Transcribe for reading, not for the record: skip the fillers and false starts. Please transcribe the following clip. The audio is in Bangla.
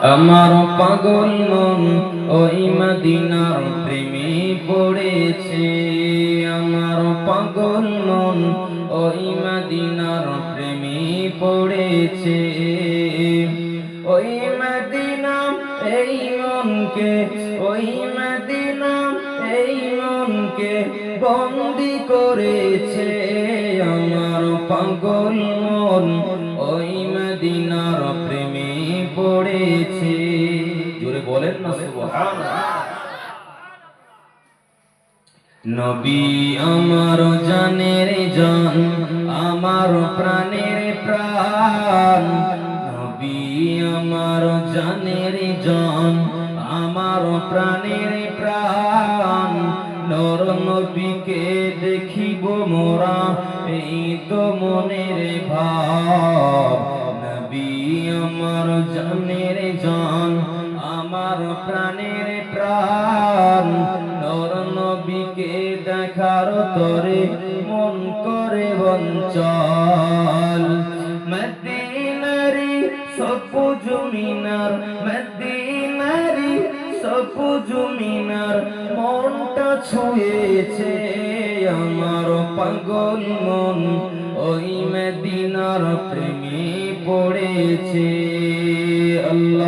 আমার পাগল মন ওই মদিনার প্রেমে পড়েছে। আমার পাগল মন ওই মদিনার প্রেমে পড়েছে। ওই মদিনা এই মনকে, ওই মদিনা এই মনকে বন্দি করেছে। আমার পাগল মন ওই মদিনার প্রেমে পড়েছে। জোরে বলেন না সুবহানাল্লাহ। নবী আমার জানের জান, আমার প্রাণের প্রাণ। নবী আমার জানের জান, আমার প্রাণের প্রাণ। নর নবীকে দেখিব মোরা, এই তো মনের ভাব। নবী আমার জানের জান, আমার প্রাণের প্রাণ। নর নবীকে দেখার তরে মন করে বঞ্চল। মদিনারি সবুজ মিনার, মদিনারি সবুজ মিনার মনটা ছুঁয়েছে। আমার পাগল মন ওই মদিনার প্রেমে পড়েছে।